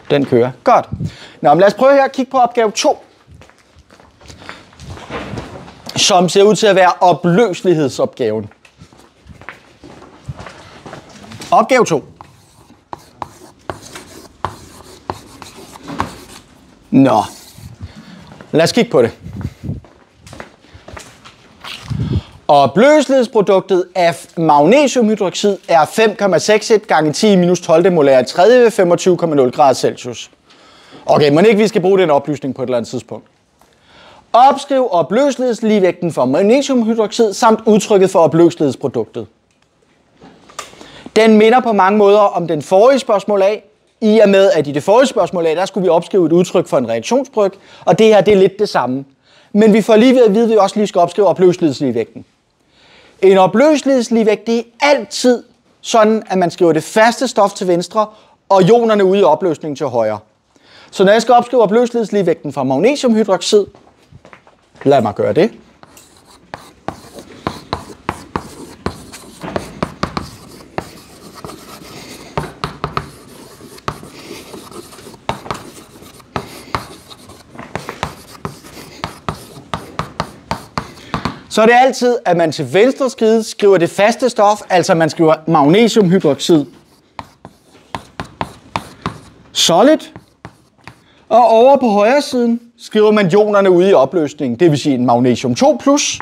Den kører. Godt. Nå, men lad os prøve her at kigge på opgave 2. Som ser ud til at være opløselighedsopgaven. Opgave 2. Nå. Lad os kigge på det. Opløselighedsproduktet af magnesiumhydroxid er 5,61 gange 10 minus 12 molar i tredje ved 25,0 grader Celsius. Okay, men ikke vi skal bruge den oplysning på et eller andet tidspunkt. Opskriv opløselighedsligevægten for magnesiumhydroxid samt udtrykket for opløselighedsproduktet. Den minder på mange måder om den forrige spørgsmål A, i og med at i det forrige spørgsmål A, der skulle vi opskrive et udtryk for en reaktionsbryg, og det her det er lidt det samme. Men vi får lige ved at vide, at vi også lige skal opskrive opløselighedsligevægten. En opløselighedsligevægt, det er altid sådan, at man skriver det faste stof til venstre, og ionerne ude i opløsningen til højre. Så når jeg skal opskrive opløselighedsligevægten for magnesiumhydroxid, lad mig gøre det. Så er det altid, at man til venstre side skriver det faste stof, altså man skriver magnesiumhydroxid solid, og over på højre siden skriver man ionerne ude i opløsningen, det vil sige en magnesium 2+,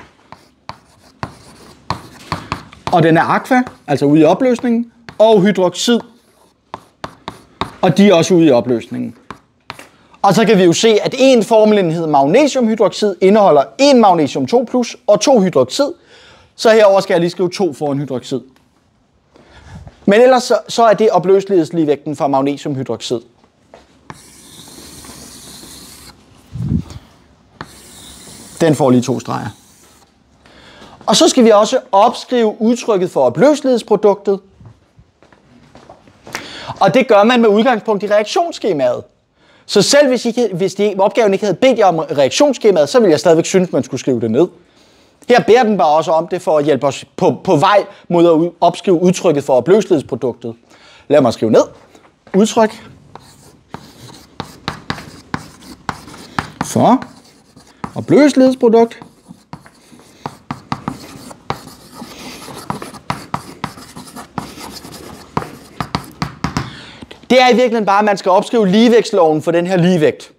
og den er aqua, altså ude i opløsningen, og hydroxid, og de er også ude i opløsningen. Og så kan vi jo se, at en formelenhed magnesiumhydroxid indeholder en magnesium 2+ og 2 hydroxid. Så herover skal jeg lige skrive 2 foran hydroxid. Men ellers så er det opløselighedsligevægten for magnesiumhydroxid. Den får lige 2 streger. Og så skal vi også opskrive udtrykket for opløselighedsproduktet. Og det gør man med udgangspunkt i reaktionsskemaet. Så selv hvis opgaven ikke havde bedt jer om reaktionsskemaet, så ville jeg stadigvæk synes, man skulle skrive det ned. Her beder den bare også om det for at hjælpe os på vej mod at opskrive udtrykket for opløselighedsproduktet. Lad mig skrive ned. Udtryk for opløselighedsprodukt. Det er i virkeligheden bare, at man skal opskrive ligevægtsloven for den her ligevægt.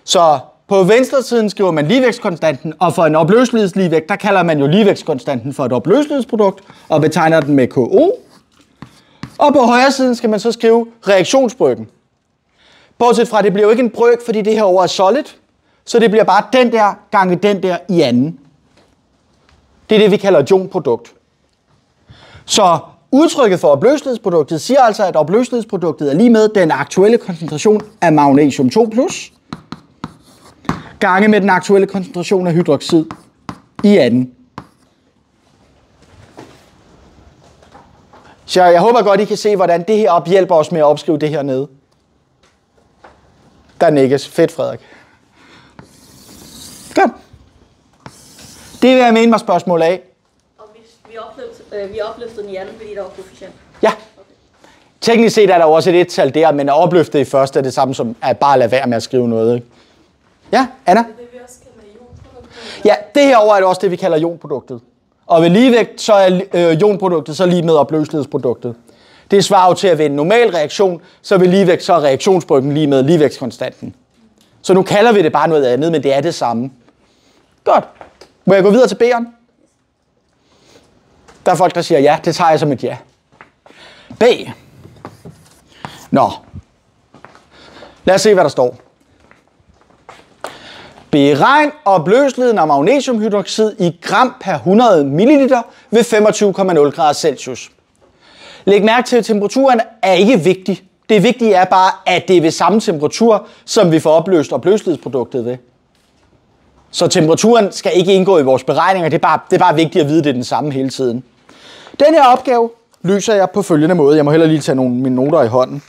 Så på venstre siden skriver man ligevægtskonstanten, og for en opløselighedsligevægt, der kalder man jo ligevægtskonstanten for et opløselighedsprodukt, og betegner den med KO. Og på højre siden skal man så skrive reaktionsbrøken. Bortset fra, det bliver jo ikke en brøk, fordi det her over er solid, så det bliver bare den der gange den der i anden. Det er det, vi kalder et ionprodukt. Så udtrykket for opløselighedsproduktet siger altså, at opløselighedsproduktet er lige med den aktuelle koncentration af magnesium 2+ gange med den aktuelle koncentration af hydroxid i anden. Så jeg håber godt, I kan se, hvordan det her hjælper os med at opskrive det her nede. Der nikkes. Fedt, Frederik. Godt. Det vil jeg mene mig spørgsmål af. Og vi opløftede den i anden, fordi der var koefficient? Ja. Okay. Teknisk set er der også et et-tal der, men at opløfte i første er det samme som at bare lade være med at skrive noget. Ikke? Ja, Anna? Det vi også kalder ionproduktet. Ja, det her over er det også det, vi kalder ionproduktet. Og ved ligevægt, så er ionproduktet så lige med opløselighedsproduktet. Det svarer jo til at ved en normal reaktion, så ved ligevægt, så er reaktionsbrøken lige med ligevægtskonstanten. Så nu kalder vi det bare noget andet, men det er det samme. Godt. Må jeg gå videre til B'eren? Der er folk, der siger ja. Det tager jeg som et ja. B. Nå. Lad os se, hvad der står. Beregn opløseligheden af magnesiumhydroxid i gram per 100 ml ved 25,0 grader Celsius. Læg mærke til, at temperaturen er ikke vigtig. Det vigtige er bare, at det er ved samme temperatur, som vi får opløst opløselighedsproduktet ved. Så temperaturen skal ikke indgå i vores beregninger. Det er bare vigtigt at vide, at det er den samme hele tiden. Den her opgave løser jeg på følgende måde. Jeg må hellere lige tage mine noter i hånden.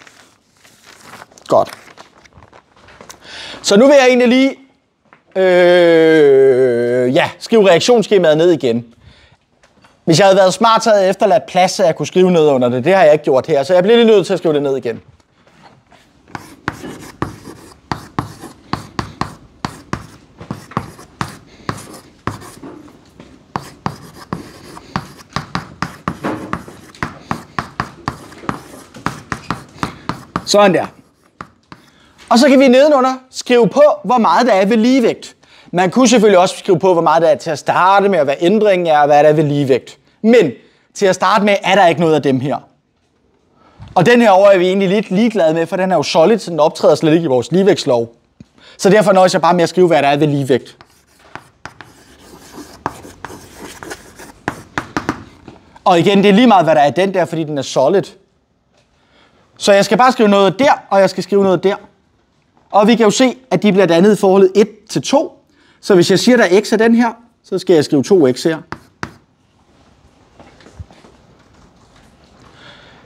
Godt. Så nu vil jeg egentlig lige skrive reaktionsskemaet ned igen. Hvis jeg havde været smart, så havde jeg efterladt plads, så jeg kunne skrive noget under det. Det har jeg ikke gjort her, så jeg bliver lige nødt til at skrive det ned igen. Sådan der. Og så kan vi nedenunder skrive på, hvor meget der er ved ligevægt. Man kunne selvfølgelig også skrive på, hvor meget der er til at starte med, og hvad ændringen er, og hvad der er ved ligevægt. Men til at starte med, er der ikke noget af dem her. Og den her over er vi egentlig lidt ligeglade med, for den er jo solid, så den optræder slet ikke i vores ligevægtslov. Så derfor nøjes jeg bare med at skrive, hvad der er ved ligevægt. Og igen, det er lige meget, hvad der er den der, fordi den er solid. Så jeg skal bare skrive noget der, og jeg skal skrive noget der. Og vi kan jo se, at de bliver dannet i forholdet 1 til 2. Så hvis jeg siger, der er x af den her, så skal jeg skrive 2x her.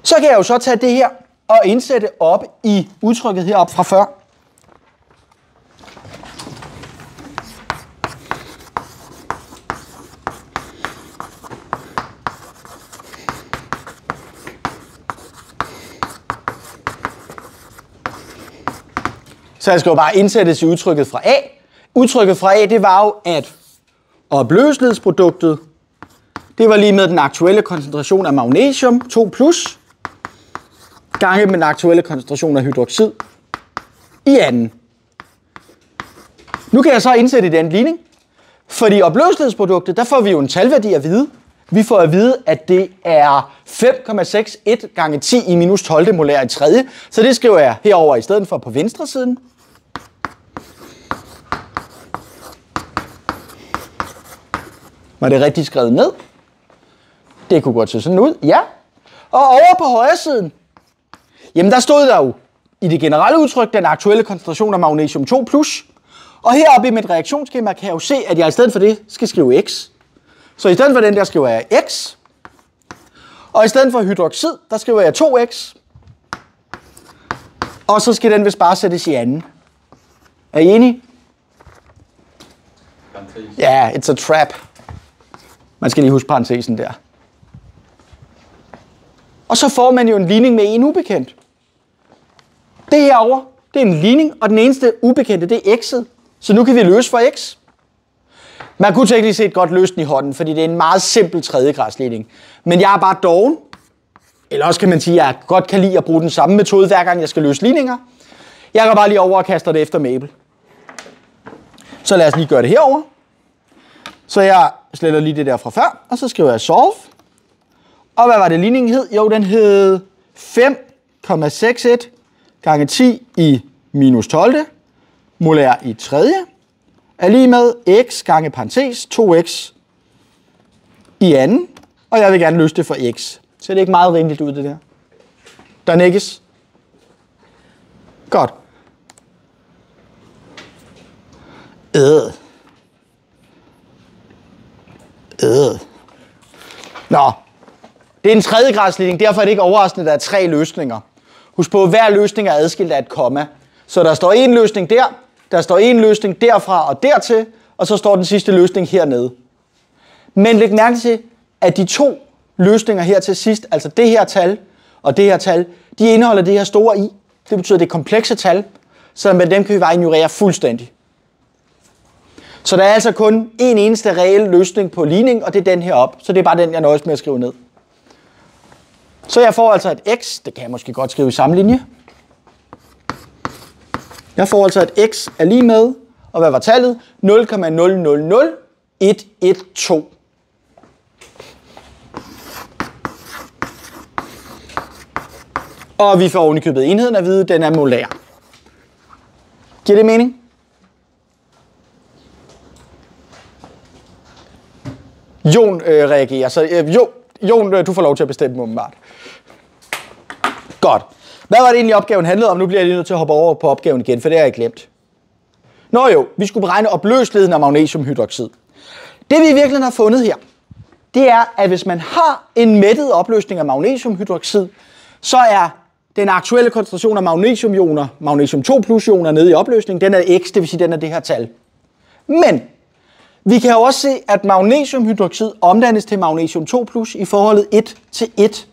Så kan jeg jo så tage det her og indsætte op i udtrykket heroppe fra før. Så jeg skal jo bare indsættes i udtrykket fra A. Udtrykket fra A, det var jo, at opløselighedsproduktet, det var lige med den aktuelle koncentration af magnesium, 2+, gange med den aktuelle koncentration af hydroxid i anden. Nu kan jeg så indsætte i den ligning, fordi opløselighedsproduktet, der får vi jo en talværdi at vide. Vi får at vide, at det er 5,61 gange 10 i minus 12 molær i tredje, så det skriver jeg herover i stedet for på venstre siden. Var det rigtigt skrevet ned? Det kunne godt se sådan ud, ja. Og over på højre siden, jamen der stod der jo i det generelle udtryk den aktuelle koncentration af magnesium 2+. Og heroppe i mit reaktionsskema kan jeg jo se, at jeg i stedet for det skal skrive x. Så i stedet for den der skriver jeg x. Og i stedet for hydroxid, der skriver jeg 2x. Og så skal den vist bare sættes i anden. Er I enige? Ja, yeah, it's a trap. Man skal lige huske parentesen der. Og så får man jo en ligning med en ubekendt. Det herovre, det er en ligning, og den eneste ubekendte, det er x'et. Så nu kan vi løse for x. Man kunne teknisk set godt løse den i hånden, fordi det er en meget simpel tredjegradsligning. Men jeg er bare doven. Eller også kan man sige, at jeg godt kan lide at bruge den samme metode, hver gang jeg skal løse ligninger. Jeg går bare lige over og kaster det efter Mabel. Så lad os lige gøre det herover. Så jeg sletter lige det der fra før, og så skriver jeg solve. Og hvad var det ligningen hed? Jo, den hed 5,61 gange 10 i minus 12 molær i tredje er lige med x gange parentes 2x i anden, og jeg vil gerne løse det for x. Så det er ikke meget rimeligt ud, det der. Der nikkes. Godt. Nå, det er en tredjegradsligning, derfor er det ikke overraskende, at der er 3 løsninger. Husk på, at hver løsning er adskilt af et komma. Så der står en løsning der, der står en løsning derfra og dertil, og så står den sidste løsning hernede. Men læg mærke til, at de 2 løsninger her til sidst, altså det her tal og det her tal, de indeholder det her store i. Det betyder, at det er komplekse tal, så med dem kan vi bare ignorere fuldstændig. Så der er altså kun en eneste reel løsning på ligning, og det er den her op. Så det er bare den, jeg nøjes med at skrive ned. Så jeg får altså et x, det kan jeg måske godt skrive i samme linje. Jeg får altså et x er lige med, og hvad var tallet? 0,000112. Og vi får ovenikøbet enheden at vide, den er molær. Giver det mening? Jon reagerer, så Jon, du får lov til at bestemme åbenbart. Godt. Hvad var det egentlig opgaven handlede om? Nu bliver jeg lige nødt til at hoppe over på opgaven igen, for det har jeg glemt. Nå jo, vi skulle beregne opløseligheden af magnesiumhydroxid. Det vi virkelig har fundet her, det er, at hvis man har en mættet opløsning af magnesiumhydroxid, så er den aktuelle koncentration af magnesiumioner, magnesium 2+-ioner nede i opløsningen, den er x, det vil sige, den er det her tal. Men vi kan jo også se, at magnesiumhydroxid omdannes til magnesium 2+ i forholdet 1 til 1.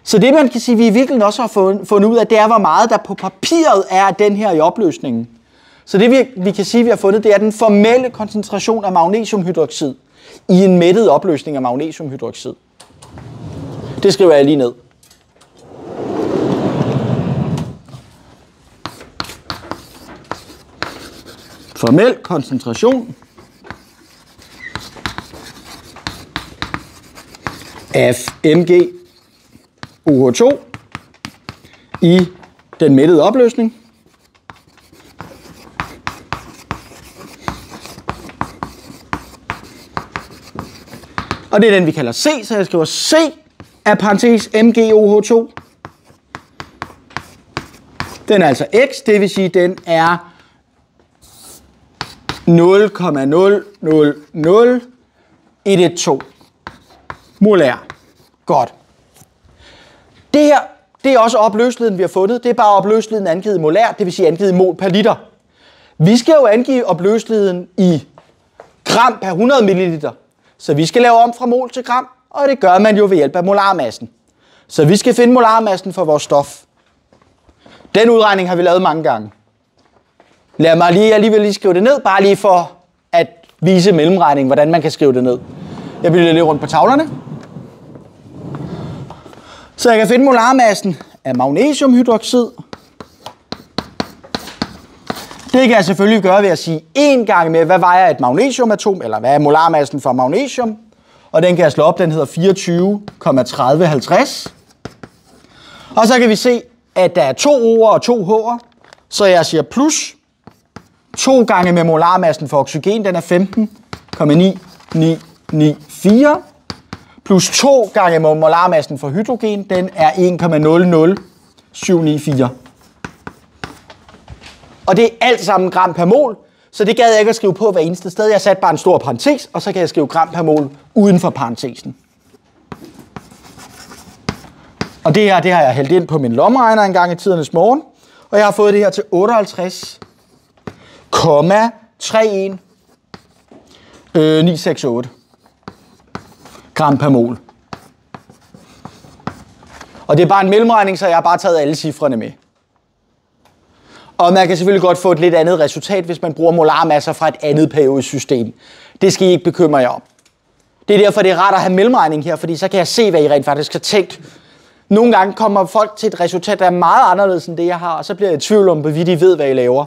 Så det man kan sige, vi i virkeligheden også har fundet ud af, det er, hvor meget der på papiret er af den her i opløsningen. Så det vi kan sige, vi har fundet, det er den formelle koncentration af magnesiumhydroxid i en mættet opløsning af magnesiumhydroxid. Det skriver jeg lige ned. formel koncentration af MgOH2 i den mættede opløsning. Og det er den, vi kalder C, så jeg skriver C af parentes MgOH2. Den er altså X, det vil sige, den er 0,000112 molær. Godt. Det her, det er også opløseligheden, vi har fundet. Det er bare opløseligheden angivet i molær, det vil sige angivet i mol per liter. Vi skal jo angive opløseligheden i gram per 100 ml. Så vi skal lave om fra mol til gram, og det gør man jo ved hjælp af molarmassen. Så vi skal finde molarmassen for vores stof. Den udregning har vi lavet mange gange. Lad mig alligevel skrive det ned, bare lige for at vise mellemregningen, hvordan man kan skrive det ned. Jeg bliver lidt rundt på tavlerne. Så jeg kan finde molarmassen af magnesiumhydroxid. Det kan jeg selvfølgelig gøre ved at sige en gang med, hvad vejer et magnesiumatom, eller hvad er molarmassen for magnesium. Og den kan jeg slå op, den hedder 24,3050. Og så kan vi se, at der er 2 O'er og 2 H'er. Så jeg siger plus 2 gange med molarmassen for oxygen, den er 15,9994. Plus 2 gange med molarmassen for hydrogen, den er 1,00794. Og det er alt sammen gram per mol, så det gad jeg ikke at skrive på hver eneste sted. Jeg satte bare en stor parentes, og så kan jeg skrive gram per mol uden for parentesen. Og det her, det har jeg hældt ind på min lommeregner en gang i tidernes morgen, og jeg har fået det her til 58,31968 gram per mol. Og det er bare en mellemregning, så jeg har bare taget alle cifrene med. Og man kan selvfølgelig godt få et lidt andet resultat, hvis man bruger molarmasser fra et andet periodisk system. Det skal I ikke bekymre jer om. Det er derfor, det er rart at have mellemregning her, fordi så kan jeg se, hvad I rent faktisk har tænkt. Nogle gange kommer folk til et resultat, der er meget anderledes end det, jeg har, og så bliver jeg i tvivl om, hvorvidt I ved, hvad I laver.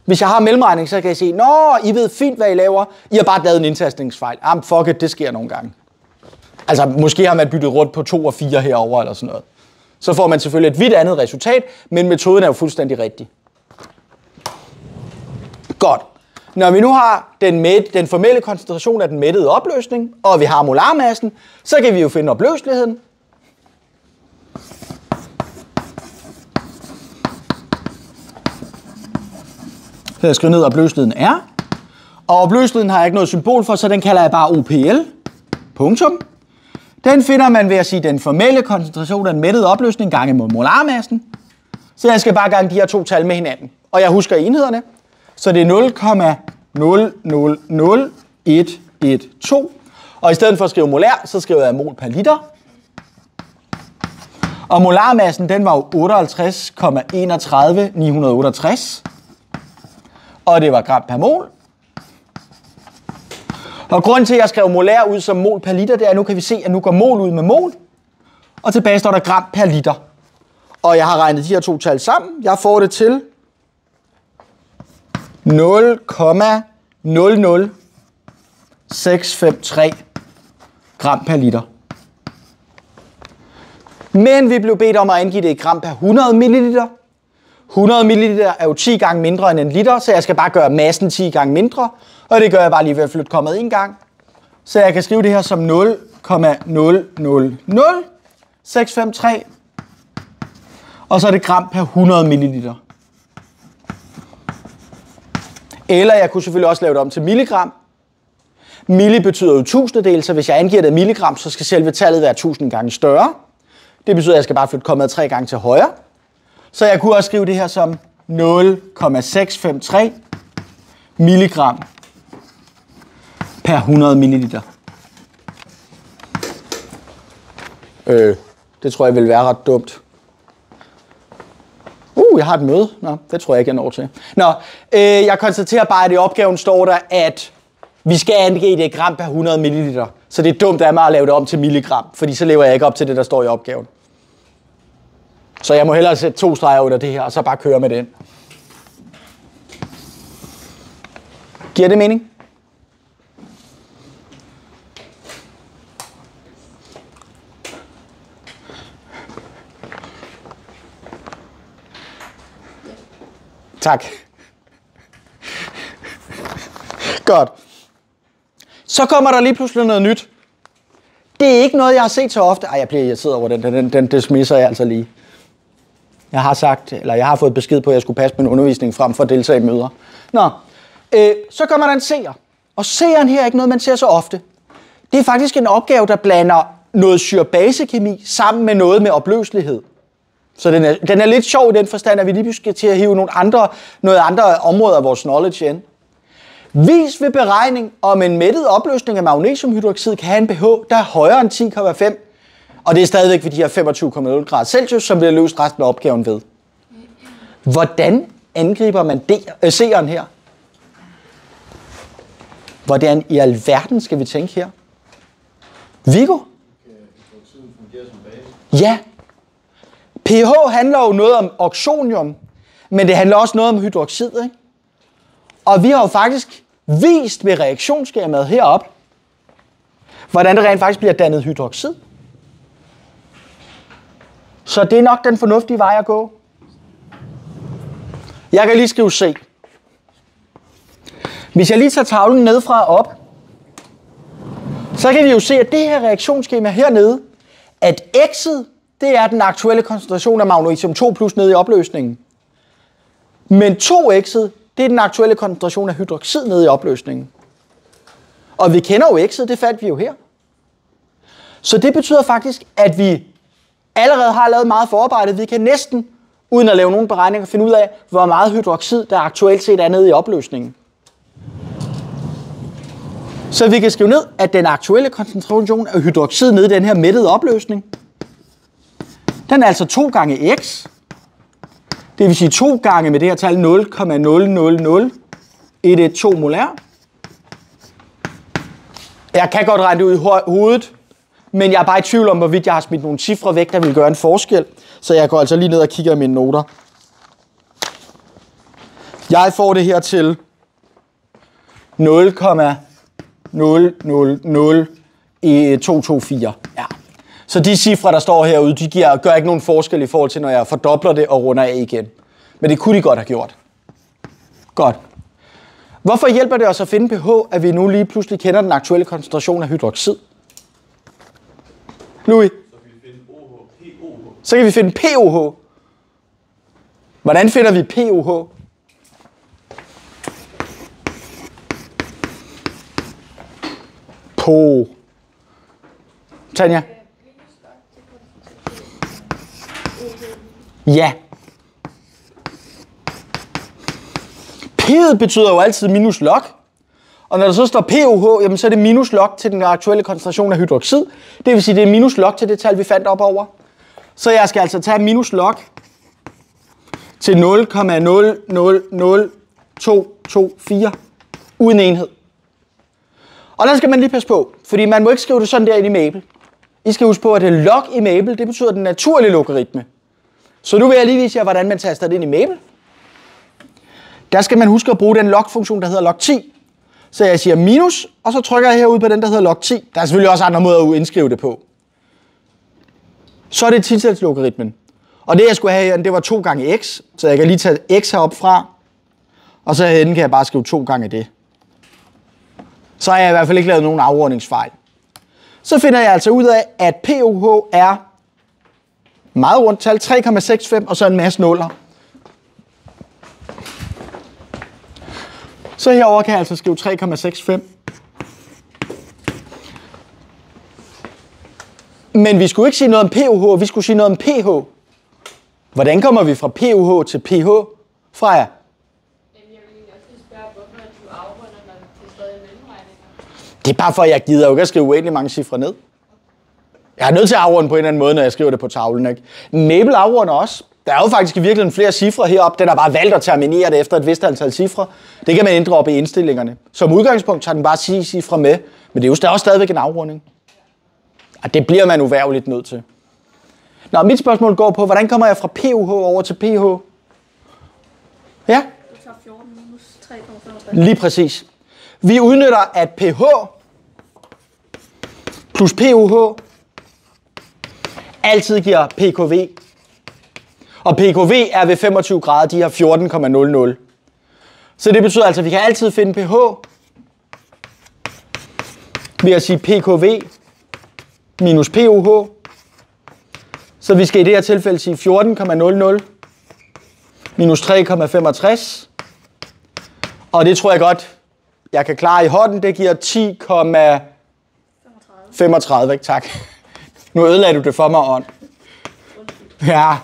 Hvis jeg har mellemregning, så kan jeg sige, nå, I ved fint, hvad I laver. I har bare lavet en indtastningsfejl. Fuck it, det sker nogle gange. Altså, måske har man byttet rundt på 2 og 4 herover eller sådan noget. Så får man selvfølgelig et vidt andet resultat, men metoden er jo fuldstændig rigtig. Godt. Når vi nu har den formelle koncentration af den mættede opløsning, og vi har molarmassen, så kan vi jo finde opløseligheden. Så jeg skriver ned, at opløseligheden er. Og opløseligheden har jeg ikke noget symbol for, så den kalder jeg bare OPL. Punktum. Den finder man ved at sige den formelle koncentration af den mættede opløsning gange mod molarmassen. Så jeg skal bare gange de her 2 tal med hinanden. Og jeg husker enhederne. Så det er 0,000112. Og i stedet for at skrive molær, så skriver jeg mol per liter. Og molarmassen, den var jo 58,31968. Og det var gram per mol. Og grunden til, at jeg skrev molær ud som mol per liter, det er, at nu kan vi se, at nu går mol ud med mol. Og tilbage står der gram per liter. Og jeg har regnet de her 2 tal sammen. Jeg får det til 0,00653 gram per liter. Men vi blev bedt om at angive det i gram per 100 ml. 100 ml er jo 10 gange mindre end en liter, så jeg skal bare gøre massen 10 gange mindre. Og det gør jeg bare lige ved at flytte kommet en gang. Så jeg kan skrive det her som 0,000653. Og så er det gram per 100 ml. Eller jeg kunne selvfølgelig også lave det om til milligram. Milli betyder jo tusindedel, så hvis jeg angiver det i milligram, så skal selve tallet være 1000 gange større. Det betyder, at jeg skal bare flytte kommet 3 gange til højre. Så jeg kunne også skrive det her som 0,653 milligram per 100 milliliter. Det tror jeg vil være ret dumt. Jeg har et møde. Nå, det tror jeg ikke, jeg når til. Jeg konstaterer bare, at i opgaven står der, at vi skal angive det i gram per 100 milliliter. Så det er dumt af mig at lave det om til milligram, fordi så lever jeg ikke op til det, der står i opgaven. Så jeg må hellere sætte 2 streger under det her, og så bare køre med den. Giver det mening? Tak. Godt. Så kommer der lige pludselig noget nyt. Det er ikke noget, jeg har set så ofte. Ej, jeg bliver irriteret over den dismisser jeg altså lige. Jeg har fået besked på, at jeg skulle passe min undervisning frem for at deltage i møder. Nå, så kommer der en seer. Og seeren her er ikke noget, man ser så ofte. Det er faktisk en opgave, der blander noget syre-base-kemi sammen med noget med opløselighed. Så den er lidt sjov i den forstand, at vi lige skal til at hive nogle andre områder af vores knowledge ind. Vis ved beregning, om en mættet opløsning af magnesiumhydroxid kan have en pH, der er højere end 10,5, og det er stadigvæk ved de her 25,0 grader Celsius, som bliver løst resten af opgaven ved. Hvordan angriber man seeren her? Hvordan i alverden skal vi tænke her? Viggo? Ja. pH handler jo noget om oxonium, men det handler også noget om hydroxid, ikke? Og vi har jo faktisk vist ved reaktionsskemaet heroppe, hvordan det rent faktisk bliver dannet hydroxid. Så det er nok den fornuftige vej at gå. Jeg kan lige skrive C. Hvis jeg lige tager tavlen nedefra og op, så kan vi jo se, at det her reaktionsskema hernede, at X'et, det er den aktuelle koncentration af magnesium 2 plus nede i opløsningen. Men 2X'et, det er den aktuelle koncentration af hydroxid nede i opløsningen. Og vi kender jo X'et, det fandt vi jo her. Så det betyder faktisk, at vi allerede har lavet meget forarbejde. Vi kan næsten, uden at lave nogen beregninger, finde ud af, hvor meget hydroxid, der aktuelt set er nede i opløsningen. Så vi kan skrive ned, at den aktuelle koncentration af hydroxid nede i den her mættede opløsning, den er altså 2 gange X. Det vil sige 2 gange med det her tal 0,000112 molær. Jeg kan godt regne det ud i hovedet, men jeg er bare i tvivl om, hvorvidt jeg har smidt nogle cifre væk, der vil gøre en forskel. Så jeg går altså lige ned og kigger i mine noter. Jeg får det her til 0,000224. Ja. Så de cifre, der står herude, de gør ikke nogen forskel i forhold til, når jeg fordobler det og runder af igen. Men det kunne de godt have gjort. Godt. Hvorfor hjælper det os at finde pH, at vi nu lige pludselig kender den aktuelle koncentration af hydroxid? Louis? Så kan vi finde POH. Hvordan finder vi POH? På. Tanja? Ja. P'et betyder jo altid minus log. Og når der så står POH, jamen så er det minus log til den aktuelle koncentration af hydroxid. Det vil sige, det er minus log til det tal, vi fandt op over. Så jeg skal altså tage minus log til 0,000224 uden enhed. Og der skal man lige passe på, fordi man må ikke skrive det sådan der ind i Maple. I skal huske på, at det log i Maple, det betyder den naturlige logaritme. Så nu vil jeg lige vise jer, hvordan man taster det ind i Maple. Der skal man huske at bruge den log-funktion, der hedder log 10. Så jeg siger minus, og så trykker jeg herude på den, der hedder log 10. Der er selvfølgelig også andre måder at indskrive det på. Så er det tilsætslogaritmen. Og det jeg skulle have her, det var 2 gange x. Så jeg kan lige tage x heroppe fra. Og så herinde kan jeg bare skrive 2 gange det. Så har jeg i hvert fald ikke lavet nogen afrundingsfejl. Så finder jeg altså ud af, at POH er meget rundt tal, 3,65 og så en masse nuller. Så herover kan jeg altså skrive 3,65. Men vi skulle ikke sige noget om POH, vi skulle sige noget om pH. Hvordan kommer vi fra POH til pH? Freja? Det er bare for, at jeg gider jo ikke at skrive uendelig mange cifre ned. Jeg er nødt til at afrunde på en eller anden måde, når jeg skriver det på tavlen, ikke? Maple afrunder også. Der er jo faktisk i virkeligheden flere cifre heroppe. Den har bare valgt at terminere det efter et vist antal cifre. Det kan man ændre op i indstillingerne. Som udgangspunkt tager den bare 10 cifre med, men det er jo også stadigvæk en afrunding. Og det bliver man uværligt nødt til. Nå, mit spørgsmål går på, hvordan kommer jeg fra POH over til pH? Ja? Du tager 14 minus 3,5. Lige præcis. Vi udnytter, at pH plus PUH altid giver PKV. Og PKV er ved 25 grader, de har 14,00. Så det betyder altså, at vi kan altid finde pH ved at sige PKV minus PUH. Så vi skal i det her tilfælde sige 14,00 minus 3,65. Og det tror jeg godt, jeg kan klare i hånden. Det giver 10,35. Ikke? Tak. Nu ødelagde du det for mig, Ånd. Ja.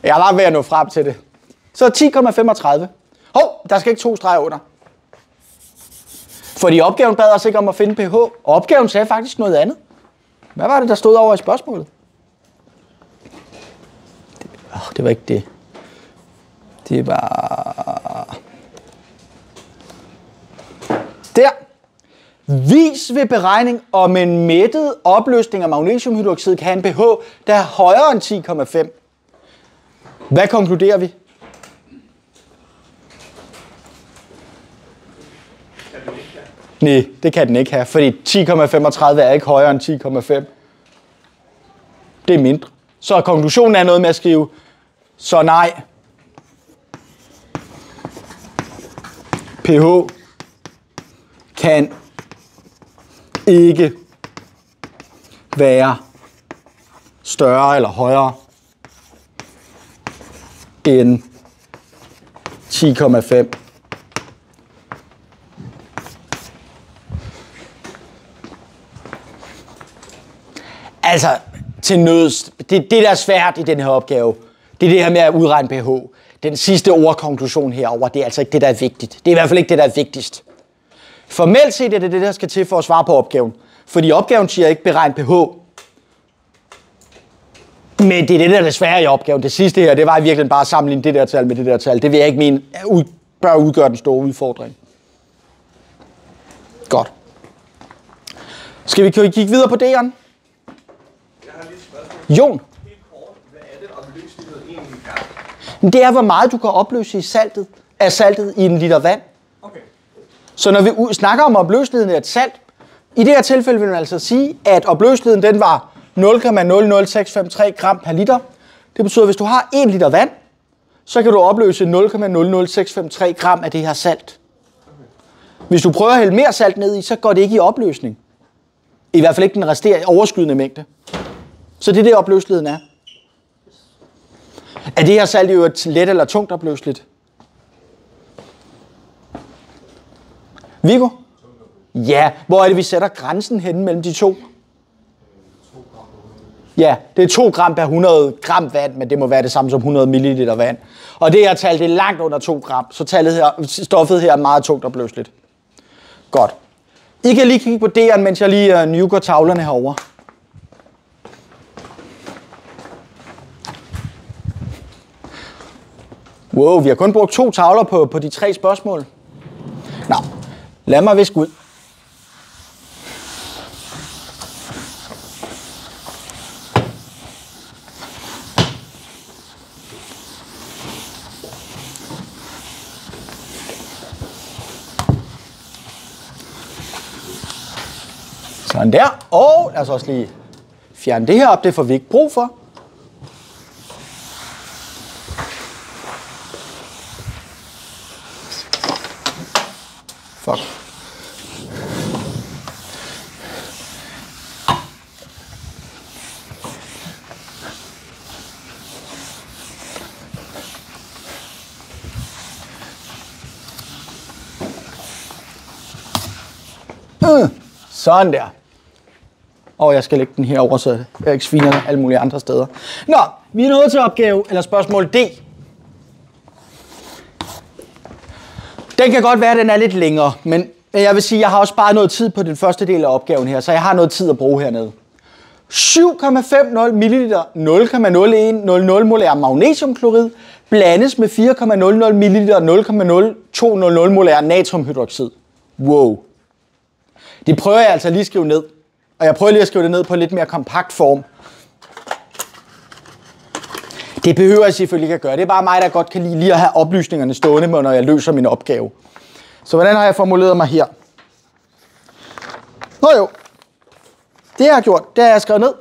Jeg var ved at nå frem til det. Så 10,35. Hov, der skal ikke 2 streger under. Fordi opgaven bad os ikke om at finde pH. Og opgaven sagde faktisk noget andet. Hvad var det, der stod over i spørgsmålet? Det var ikke det. Det var... Der. Vis ved beregning, om en mættet opløsning af magnesiumhydroxid kan have en pH, der er højere end 10,5. Hvad konkluderer vi? Nej, det kan den ikke have, fordi 10,35 er ikke højere end 10,5. Det er mindre. Så konklusionen er noget med at skrive, så nej. pH kan ikke være større eller højere end 10,5. Altså, til nøds, det der er svært i den her opgave, det er det her med at udregne pH. Den sidste ordkonklusion herover, det er altså ikke det, der er vigtigt. Det er i hvert fald ikke det, der er vigtigst. Formelt set er det det, der skal til for at svare på opgaven. Fordi opgaven siger ikke beregn pH. Men det er det, der er det svære i opgaven. Det sidste her, det var i virkeligheden bare at sammenligne det der tal med det der tal. Det vil jeg ikke mene bør udgøre den store udfordring. Godt. Skal vi kigge videre på D'eren? Jeg har lige et spørgsmål. Jon. Helt kort, hvad er det, opløselighed egentlig er? Det er, hvor meget du kan opløse af saltet i en liter vand. Okay. Så når vi snakker om opløseligheden af et salt, i det her tilfælde vil man altså sige, at opløseligheden den var 0,00653 gram per liter. Det betyder, at hvis du har 1 liter vand, så kan du opløse 0,00653 gram af det her salt. Hvis du prøver at hælde mere salt ned i, så går det ikke i opløsning. I hvert fald ikke den resterende overskydende mængde. Så det er det, opløseligheden er. Er det her salt jo et let eller tungt opløseligt? Viggo? Ja, hvor er det, vi sætter grænsen henne mellem de to? Ja, det er 2 gram per 100 gram vand, men det må være det samme som 100 milliliter vand. Og det her tal, det er langt under 2 gram, så stoffet her er meget tungt opløseligt. Godt. I kan lige kigge på D'eren, mens jeg lige nuker tavlerne herovre. Wow, vi har kun brugt 2 tavler på de 3 spørgsmål. Nå, lad mig viske ud. Sådan der. Og lad os også lige fjerne det her op. Det får vi ikke brug for. Fuck. Sådan der. Og jeg skal lægge den herover, så jeg ikke sviner alle mulige andre steder. Nå, vi er nået til opgave, eller spørgsmål D. Den kan godt være, at den er lidt længere, men jeg vil sige, at jeg har også sparet noget tid på den første del af opgaven her, så jeg har noget tid at bruge hernede. 7,50 ml 0,0100 molær magnesiumklorid blandes med 4,00 ml 0,0200 molær natriumhydroxid. Wow. Det prøver jeg altså lige at skrive ned. Og jeg prøver lige at skrive det ned på en lidt mere kompakt form. Det behøver jeg selvfølgelig ikke at gøre. Det er bare mig, der godt kan lide lige at have oplysningerne stående, når jeg løser min opgave. Så hvordan har jeg formuleret mig her? Nå jo, det jeg har gjort, det har jeg skrevet ned,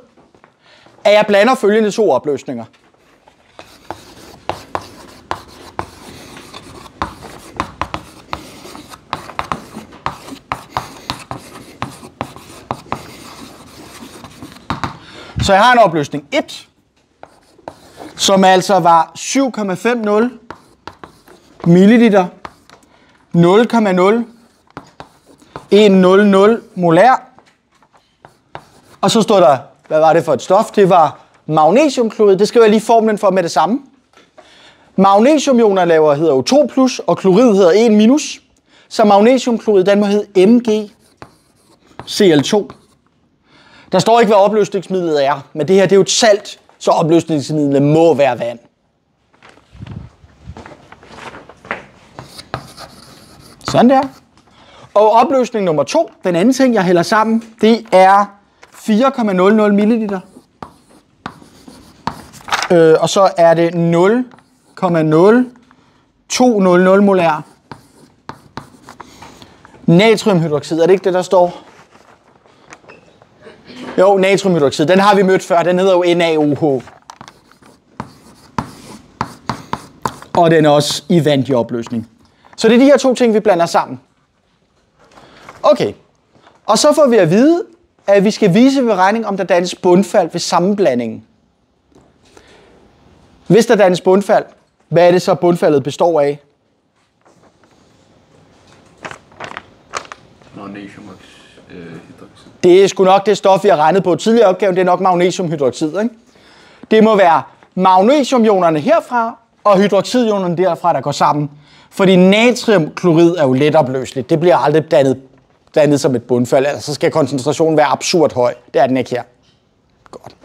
at jeg blander følgende to opløsninger. Så jeg har en opløsning 1, som altså var 7,50 milliliter, 0,0100 molær. Og så stod der, hvad var det for et stof? Det var magnesiumklorid. Det skriver jeg lige formlen for med det samme. Magnesiumioner hedder jo 2 plus, og klorid hedder 1 minus. Så magnesiumklorid, den må hedde MgCl2. Der står ikke, hvad opløsningsmidlet er, men det her det er jo et salt, så opløsningsmidlet må være vand. Sådan der. Og opløsning nummer 2, den anden ting, jeg hælder sammen, det er 4,00 milliliter. Og så er det 0,0200 molær. Natriumhydroxid, er det ikke det, der står? Jo, natriumhydroxid, den har vi mødt før, den hedder jo NaOH. Og den er også i vandig opløsning. Så det er de her to ting, vi blander sammen. Okay, og så får vi at vide, at vi skal vise ved beregning, om der dannes bundfald ved sammenblandingen. Hvis der dannes bundfald, hvad er det så bundfaldet består af? Det er sgu nok det stof, vi har regnet på tidligere opgaven, det er nok magnesiumhydroxid, ikke? Det må være magnesiumionerne herfra, og hydroxidionerne derfra, der går sammen. Fordi natriumklorid er jo letopløseligt. Det bliver aldrig dannet som et bundfald. Altså, så skal koncentrationen være absurd høj. Det er den ikke her. Godt.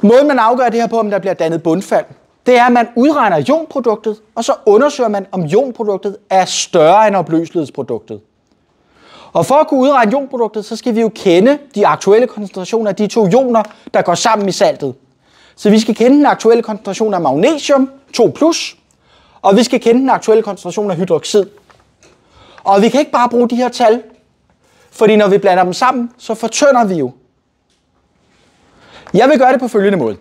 Måden man afgør det her på, om der bliver dannet bundfald, det er, at man udregner ionproduktet, og så undersøger man, om ionproduktet er større end opløselighedsproduktet. Og for at kunne udregne ionproduktet, så skal vi jo kende de aktuelle koncentrationer af de to ioner, der går sammen i saltet. Så vi skal kende den aktuelle koncentration af magnesium, 2+, og vi skal kende den aktuelle koncentration af hydroxid. Og vi kan ikke bare bruge de her tal, fordi når vi blander dem sammen, så fortynder vi jo. Jeg vil gøre det på følgende måde.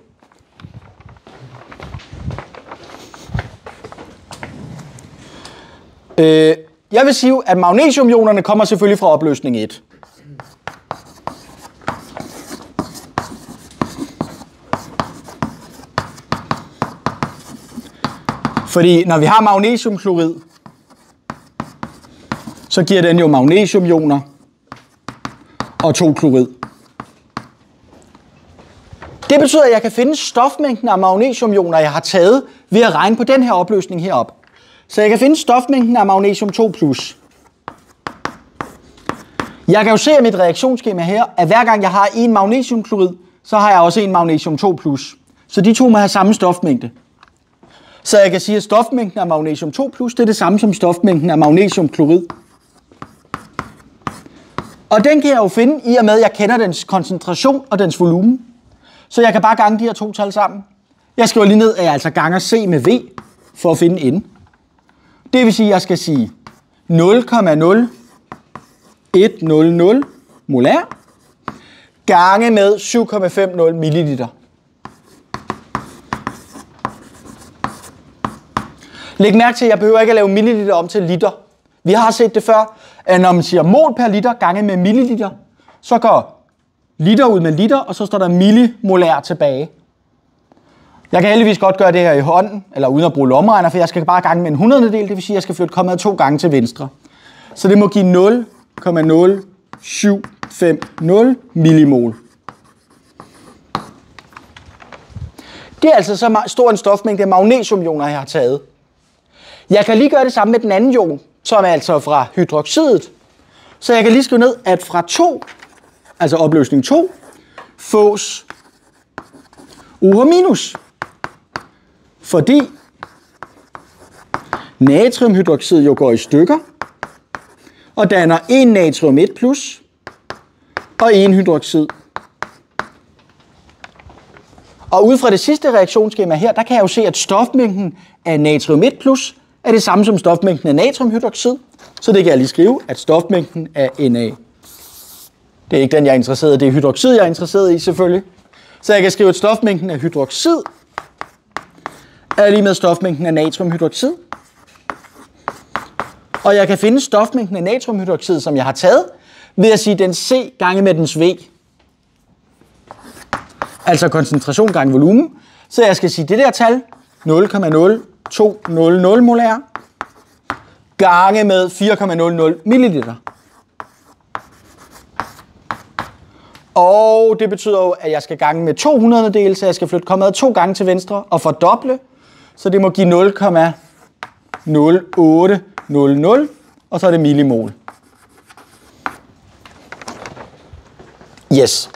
Jeg vil sige, at magnesiumionerne kommer selvfølgelig fra opløsning 1. Fordi når vi har magnesiumklorid, så giver den jo magnesiumioner og 2 klorid. Det betyder, at jeg kan finde stofmængden af magnesiumioner, jeg har taget ved at regne på den her opløsning herop. Så jeg kan finde stofmængden af magnesium 2+. Jeg kan jo se af mit reaktionsskema her, at hver gang jeg har en magnesiumklorid, så har jeg også en magnesium 2+. Så de to må have samme stofmængde. Så jeg kan sige, at stofmængden af magnesium 2+, det er det samme som stofmængden af magnesiumklorid. Og den kan jeg jo finde i og med, at jeg kender dens koncentration og dens volumen. Så jeg kan bare gange de her to tal sammen. Jeg skriver lige ned, at jeg altså ganger C med V for at finde N. Det vil sige, at jeg skal sige 0,0100 molær gange med 7,50 milliliter. Læg mærke til, at jeg behøver ikke at lave milliliter om til liter. Vi har set det før, at når man siger mol per liter gange med milliliter, så går liter ud med liter, og så står der millimolær tilbage. Jeg kan heldigvis godt gøre det her i hånden, eller uden at bruge lommeregner, for jeg skal bare gange med en 100. del, det vil sige, at jeg skal flytte kommaet 2 gange til venstre. Så det må give 0,0750 millimol. Det er altså så stor en stofmængde af magnesiumioner, jeg har taget. Jeg kan lige gøre det samme med den anden ion, som er altså fra hydroxidet. Så jeg kan lige skrive ned, at fra 2, altså opløsning 2, fås OH-. Fordi natriumhydroxid jo går i stykker og danner en natrium 1+ og en hydroxid. Og ud fra det sidste reaktionsskema her, der kan jeg jo se, at stofmængden af natrium 1+, er det samme som stofmængden af natriumhydroxid. Så det kan jeg lige skrive, at stofmængden af Na. Det er ikke den, jeg er interesseret i. Det er hydroxid, jeg er interesseret i, selvfølgelig. Så jeg kan skrive, at stofmængden af hydroxid er lige med stofmængden af natriumhydroxid. Og jeg kan finde stofmængden af natriumhydroxid, som jeg har taget, ved at sige den C gange med dens V. Altså koncentration gange volumen. Så jeg skal sige det der tal, 0,0200 molær, gange med 4,00 milliliter. Og det betyder jo, at jeg skal gange med 200 del, så jeg skal flytte kommaet 2 gange til venstre og fordoble. Så det må give 0,0800, og så er det millimol. Yes.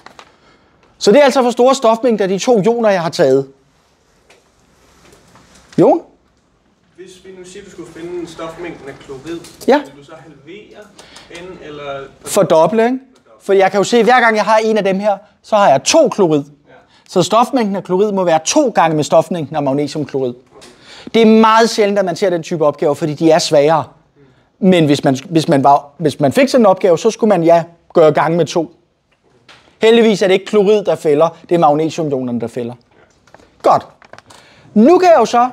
Så det er altså for store stofmængder af de 2 ioner, jeg har taget. Jon? Hvis vi nu siger, at du skulle finde stofmængden af klorid, Ja. vil du så halvere N eller... Fordoble, ikke? For jeg kan jo se, at hver gang jeg har en af dem her, så har jeg 2 klorid. Så stofmængden af klorid må være 2 gange med stofmængden af magnesiumklorid. Det er meget sjældent, at man ser den type opgaver, fordi de er sværere. Men hvis man fik sådan en opgave, så skulle man gøre gange med 2. Heldigvis er det ikke klorid, der fælder. Det er magnesiumionerne, der fælder. Godt. Nu kan jeg jo så...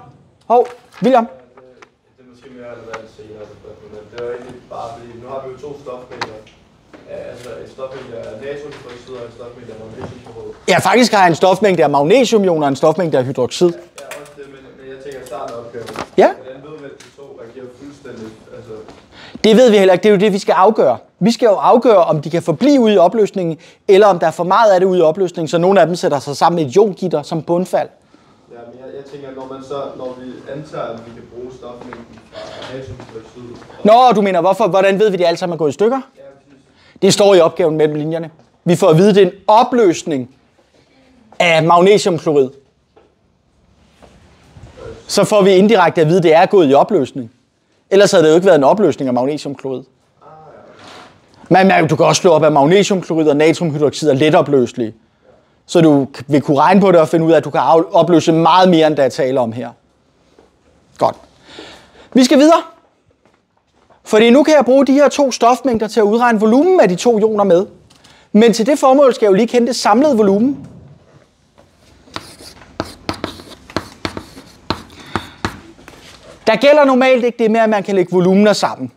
William? Det er måske mere relevant senere, men det er jo egentlig bare fordi, nu har vi jo 2 stofmængder. Altså en stofmængde af natriumhydroxid og en stofmængde af magnesiumklorid. Ja, faktisk har jeg en stofmængde af magnesiumioner og en stofmængde af hydroxid. Ja, også det, men jeg tænker at starten af opgaven. Ja. Hvordan ved man, at de 2 reagerer fuldstændig? Altså... Det ved vi heller ikke. Det er jo det, vi skal afgøre. Vi skal jo afgøre, om de kan forblive ude i opløsningen, eller om der er for meget af det ude i opløsningen, så nogle af dem sætter sig sammen med et iongitter som bundfald. Ja, men jeg tænker, når vi antager, at vi kan bruge stofmængden fra natriumhydroxid... Nå, du mener, hvordan ved vi, det alle sammen er gået i stykker? Ja, præcis. Det står i opgaven mellem linjerne. Vi får at vide, det er en opløsning af magnesiumklorid. Så får vi indirekte at vide, det er gået i opløsning. Ellers havde det jo ikke været en opløsning af magnesiumklorid. Men du kan også slå op, at magnesiumklorid og natriumhydroxid er let opløselige. Så du vil kunne regne på det og finde ud af, at du kan opløse meget mere, end der er tale om her. Godt. Vi skal videre. Fordi nu kan jeg bruge de her 2 stofmængder til at udregne volumen af de 2 ioner med. Men til det formål skal jeg jo lige kende det samlede volumen. Der gælder normalt ikke det med, at man kan lægge volumener sammen.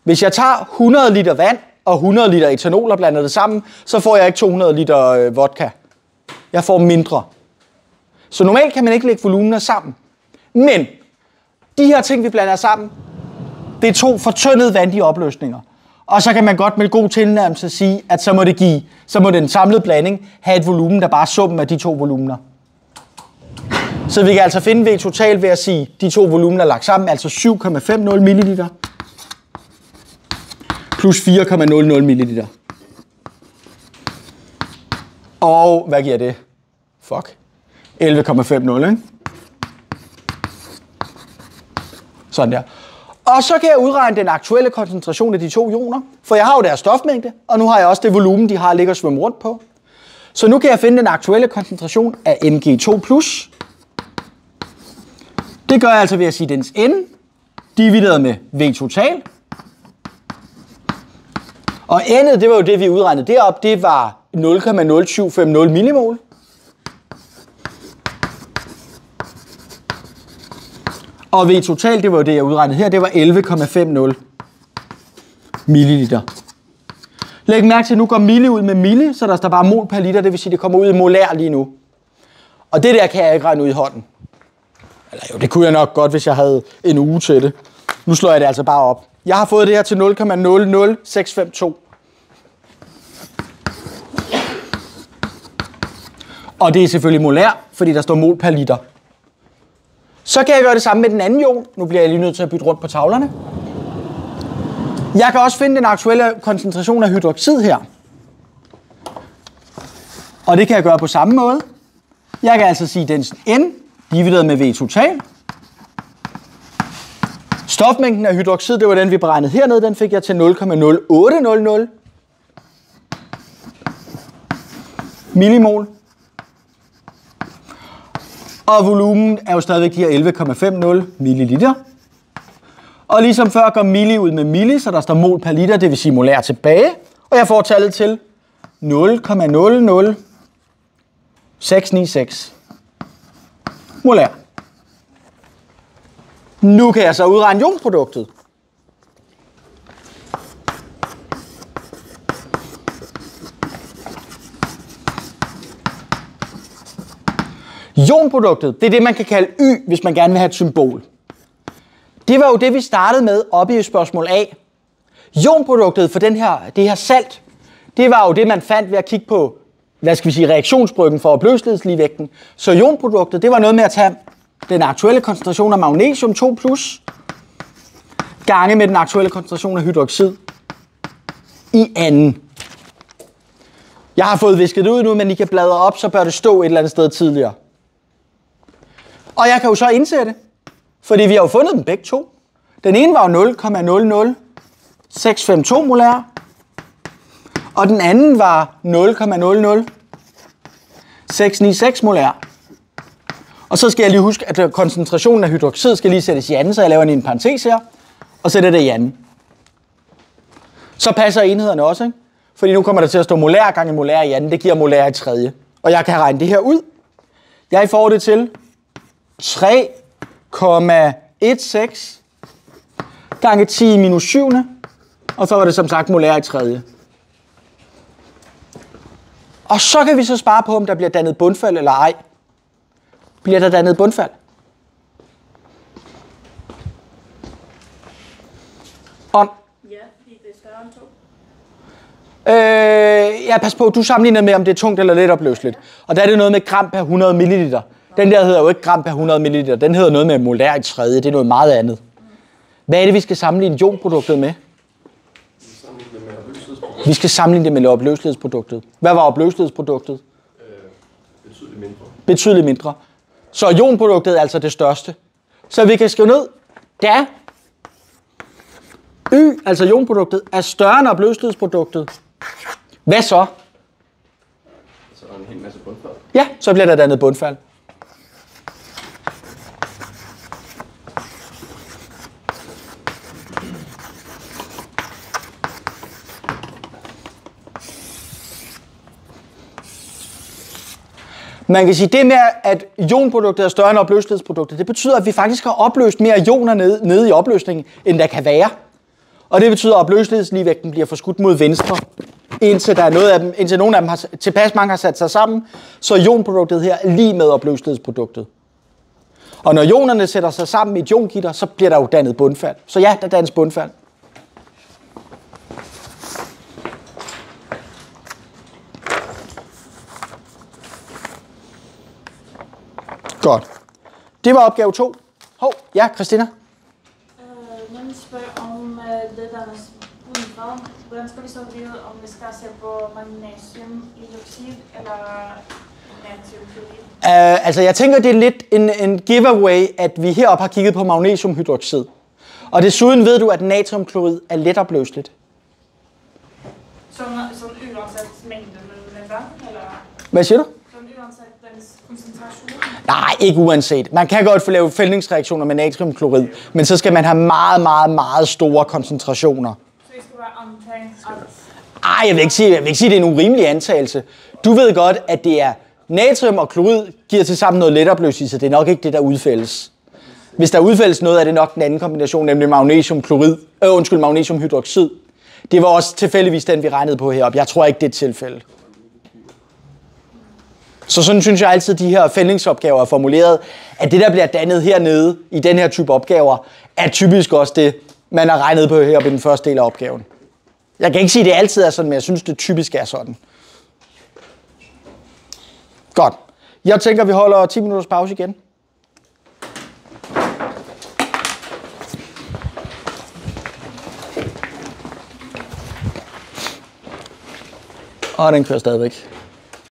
Hvis jeg tager 100 liter vand og 100 liter etanol og blander det sammen, så får jeg ikke 200 liter vodka. Jeg får mindre. Så normalt kan man ikke lægge volumener sammen. Men de her ting, vi blander sammen, det er 2 fortyndede vandige opløsninger. Og så kan man godt med god tilnærmelse sige, at så må den samlede blanding have et volumen, der bare er summen af de 2 volumener. Så vi kan altså finde V total ved at sige, at de 2 volumener er lagt sammen, altså 7,50 ml plus 4,00 ml. Og hvad giver det? 11,50, ikke? Sådan der. Og så kan jeg udregne den aktuelle koncentration af de 2 ioner, for jeg har jo deres stofmængde, og nu har jeg også det volumen, de har at ligge og svømme rundt på. Så nu kan jeg finde den aktuelle koncentration af Mg2+. Det gør jeg altså ved at sige dens N, divideret med V total. Og N'et, det var jo det, vi udregnede deroppe, det var 0,0750 millimol. Og V total, det var jo det, jeg udregnede her, det var 11,50 milliliter. Læg mærke til, at nu går milli ud med milli, så der står bare mol per liter, det vil sige, det kommer ud i molær lige nu. Og det der kan jeg ikke regne ud i hånden. Eller jo, det kunne jeg nok godt, hvis jeg havde en uge til det. Nu slår jeg det altså bare op. Jeg har fået det her til 0,00652. Og det er selvfølgelig molær, fordi der står mol per liter. Så kan jeg gøre det samme med den anden ion. Nu bliver jeg lige nødt til at bytte rundt på tavlerne. Jeg kan også finde den aktuelle koncentration af hydroxid her. Og det kan jeg gøre på samme måde. Jeg kan altså sige dens N divideret med V total. Stofmængden af hydroxid, det var den, vi beregnede hernede. Den fik jeg til 0,0800 millimol. Og volumen er jo stadigvæk de her 11,50 milliliter. Og ligesom før går milli ud med milli, så der står mol per liter, det vil sige molær tilbage. Og jeg får tallet til 0,00696 molær. Nu kan jeg så udregne ionproduktet. Ionproduktet, det er det, man kan kalde Y, hvis man gerne vil have et symbol. Det var jo det, vi startede med oppe i spørgsmål A. Ionproduktet for det her salt, det var jo det, man fandt ved at kigge på, reaktionsbryggen for opløselighedsligevægten. Så ionproduktet, det var noget med at tage den aktuelle koncentration af magnesium 2+, gange med den aktuelle koncentration af hydroxid i anden. Jeg har fået visket det ud nu, men I kan bladre op, så bør det stå et eller andet sted tidligere. Og jeg kan jo så indsætte, fordi vi har jo fundet dem begge to. Den ene var jo 0,00652 molær, og den anden var 0,00696 molær. Og så skal jeg lige huske, at koncentrationen af hydroxid skal lige sættes i anden, så jeg laver en parentes her, og sætter det i anden. Så passer enhederne også, ikke? Fordi nu kommer der til at stå molær gange molær i anden, det giver molær i tredje. Og jeg kan regne det her ud. Jeg får det til 3,16 gange 10 minus 7, og så var det som sagt molær i tredje. Og så kan vi så spare på, om der bliver dannet bundfald eller ej. Bliver der dannet bundfald? Og Ja, fordi det er større end 2. ja, pas på, du sammenligner med, om det er tungt eller let opløseligt. Og der er det noget med gram per 100 ml. Den der hedder jo ikke gram per 100 ml. Den hedder noget med molær i tredje. Det er noget meget andet. Hvad er det, vi skal sammenligne ionproduktet med? Vi skal sammenligne det med opløselighedsproduktet. Hvad var opløselighedsproduktet? Betydeligt mindre. Betydeligt mindre. Så ionproduktet er altså det største. Så vi kan skrive ned, da Y, altså ionproduktet, er større end opløselighedsproduktet. Hvad så? Så er der en hel masse bundfald. Ja, så bliver der dannet bundfald. Man kan sige, det med, at ionproduktet er større end opløselighedsproduktet, det betyder, at vi faktisk har opløst mere ioner nede i opløsningen, end der kan være. Og det betyder, at opløselighedsligevægten bliver forskudt mod venstre, indtil nogle af dem har, tilpas mange har sat sig sammen, så ionproduktet her er lige med opløselighedsproduktet. Og når ionerne sætter sig sammen i et iongitter, så bliver der jo dannet bundfald. Så ja, der dannes bundfald. Godt. Det var opgave 2. Ja, Christina? Man spørger om det der med bundfald. Hvordan skal vi så vide, om vi skal se på magnesiumhydroxid eller natriumklorid? Altså, jeg tænker, det er lidt en giveaway, at vi heroppe har kigget på magnesiumhydroxid. Og desuden ved du, at natriumklorid er letopløseligt. Sådan uansett mængden med vand, eller? Hvad siger du? Sådan uansett dens koncentration? Nej, ikke uanset. Man kan godt få lavet fældningsreaktioner med natriumklorid, men så skal man have meget, meget, meget store koncentrationer. Så det skal være antaget at... Ej, jeg vil ikke sige, det er en urimelig antagelse. Du ved godt, at det er natrium og klorid giver til sammen noget letopløseligt, så det er nok ikke det, der udfældes. Hvis der udfældes noget, er det nok den anden kombination, nemlig magnesiumhydroxid. Det var også tilfældigvis den, vi regnede på heroppe. Jeg tror ikke, det er et tilfælde. Så sådan synes jeg altid, at de her fældningsopgaver er formuleret, at det, der bliver dannet hernede i den her type opgaver, er typisk også det, man har regnet på heroppe i den første del af opgaven. Jeg kan ikke sige, at det altid er sådan, men jeg synes, det typisk er sådan. Godt. Jeg tænker, vi holder 10 minutters pause igen. Og den kører stadigvæk.